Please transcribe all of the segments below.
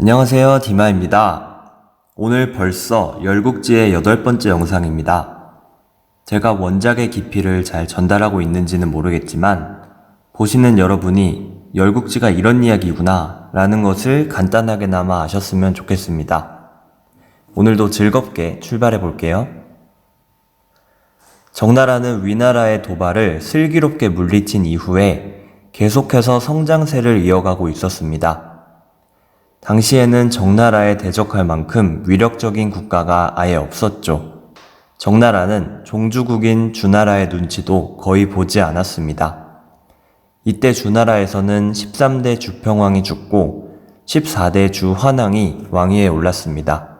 안녕하세요, 디마입니다. 오늘 벌써 열국지의 8번째 영상입니다. 제가 원작의 깊이를 잘 전달하고 있는지는 모르겠지만 보시는 여러분이 열국지가 이런 이야기구나 라는 것을 간단하게나마 아셨으면 좋겠습니다. 오늘도 즐겁게 출발해 볼게요. 정나라는 위나라의 도발을 슬기롭게 물리친 이후에 계속해서 성장세를 이어가고 있었습니다. 당시에는 정나라에 대적할 만큼 위력적인 국가가 아예 없었죠. 정나라는 종주국인 주나라의 눈치도 거의 보지 않았습니다. 이때 주나라에서는 13대 주평왕이 죽고 14대 주환왕이 왕위에 올랐습니다.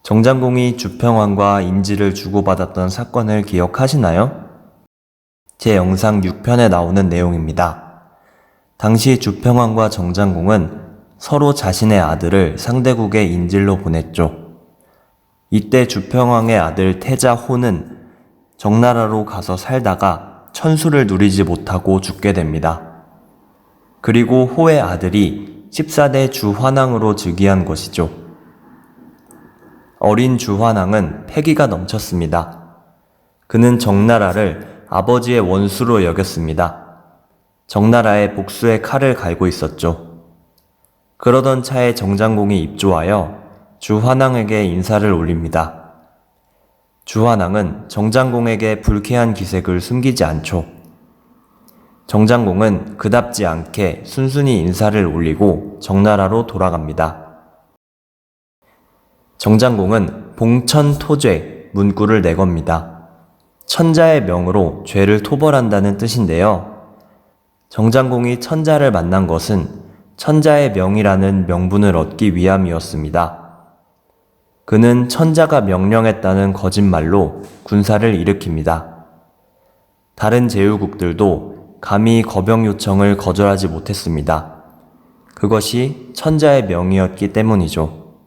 정장공이 주평왕과 인지를 주고받았던 사건을 기억하시나요? 제 영상 6편에 나오는 내용입니다. 당시 주평왕과 정장공은 서로 자신의 아들을 상대국의 인질로 보냈죠. 이때 주평왕의 아들 태자 호는 정나라로 가서 살다가 천수를 누리지 못하고 죽게 됩니다. 그리고 호의 아들이 14대 주환왕으로 즉위한 것이죠. 어린 주환왕은 패기가 넘쳤습니다. 그는 정나라를 아버지의 원수로 여겼습니다. 정나라의 복수의 칼을 갈고 있었죠. 그러던 차에 정장공이 입조하여 주환왕에게 인사를 올립니다. 주환왕은 정장공에게 불쾌한 기색을 숨기지 않죠. 정장공은 그답지 않게 순순히 인사를 올리고 정나라로 돌아갑니다. 정장공은 봉천토죄 문구를 내겁니다. 천자의 명으로 죄를 토벌한다는 뜻인데요. 정장공이 천자를 만난 것은 천자의 명이라는 명분을 얻기 위함이었습니다. 그는 천자가 명령했다는 거짓말로 군사를 일으킵니다. 다른 제후국들도 감히 거병 요청을 거절하지 못했습니다. 그것이 천자의 명이었기 때문이죠.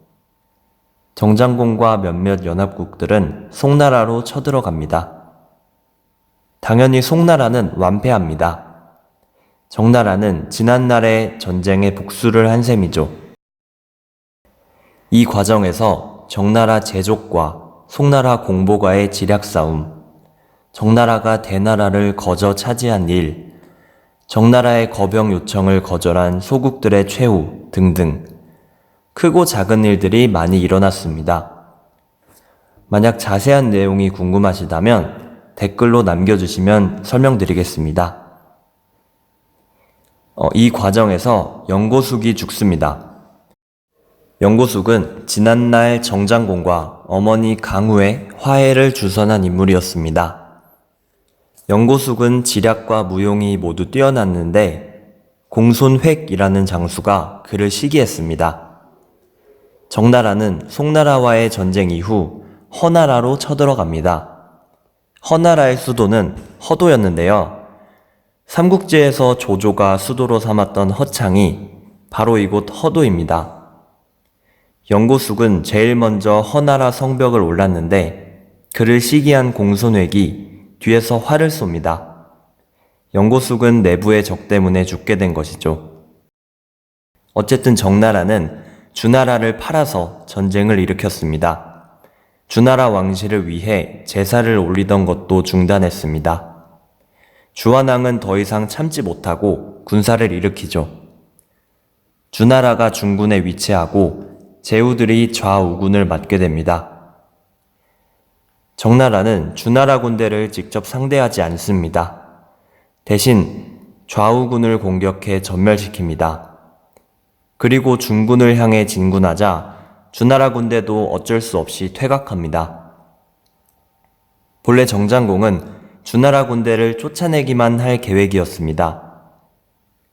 정장공과 몇몇 연합국들은 송나라로 쳐들어갑니다. 당연히 송나라는 완패합니다. 정나라는 지난날의 전쟁에 복수를 한 셈이죠. 이 과정에서 정나라 제족과 송나라 공보가의 지략 싸움, 정나라가 대나라를 거저 차지한 일, 정나라의 거병 요청을 거절한 소국들의 최후 등등 크고 작은 일들이 많이 일어났습니다. 만약 자세한 내용이 궁금하시다면 댓글로 남겨주시면 설명드리겠습니다. 이 과정에서 영고숙이 죽습니다. 영고숙은 지난날 정장공과 어머니 강우의 화해를 주선한 인물이었습니다. 영고숙은 지략과 무용이 모두 뛰어났는데 공손획이라는 장수가 그를 시기했습니다. 정나라는 송나라와의 전쟁 이후 허나라로 쳐들어갑니다. 허나라의 수도는 허도였는데요. 삼국지에서 조조가 수도로 삼았던 허창이 바로 이곳 허도입니다. 영고숙은 제일 먼저 허나라 성벽을 올랐는데 그를 시기한 공손획이 뒤에서 활을 쏩니다. 영고숙은 내부의 적 때문에 죽게 된 것이죠. 어쨌든 정나라는 주나라를 팔아서 전쟁을 일으켰습니다. 주나라 왕실을 위해 제사를 올리던 것도 중단했습니다. 주환왕은 더 이상 참지 못하고 군사를 일으키죠. 주나라가 중군에 위치하고 제후들이 좌우군을 맡게 됩니다. 정나라는 주나라 군대를 직접 상대하지 않습니다. 대신 좌우군을 공격해 전멸시킵니다. 그리고 중군을 향해 진군하자 주나라 군대도 어쩔 수 없이 퇴각합니다. 본래 정장공은 주나라 군대를 쫓아내기만 할 계획이었습니다.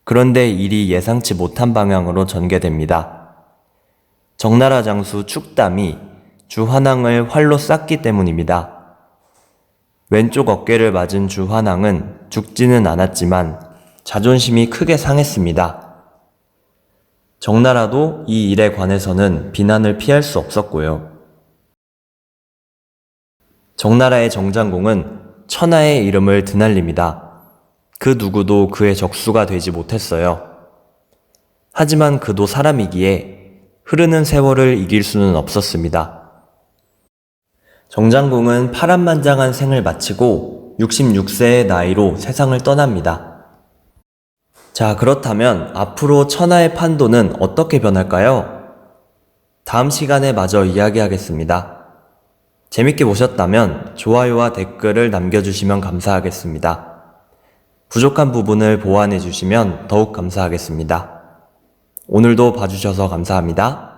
그런데 일이 예상치 못한 방향으로 전개됩니다. 정나라 장수 축담이 주환왕을 활로 쐈기 때문입니다. 왼쪽 어깨를 맞은 주환왕은 죽지는 않았지만 자존심이 크게 상했습니다. 정나라도 이 일에 관해서는 비난을 피할 수 없었고요. 정나라의 정장공은 천하의 이름을 드날립니다. 그 누구도 그의 적수가 되지 못했어요. 하지만 그도 사람이기에 흐르는 세월을 이길 수는 없었습니다. 정장공은 파란만장한 생을 마치고 66세의 나이로 세상을 떠납니다. 자, 그렇다면 앞으로 천하의 판도는 어떻게 변할까요? 다음 시간에 마저 이야기하겠습니다. 재밌게 보셨다면 좋아요와 댓글을 남겨주시면 감사하겠습니다. 부족한 부분을 보완해 주시면 더욱 감사하겠습니다. 오늘도 봐주셔서 감사합니다.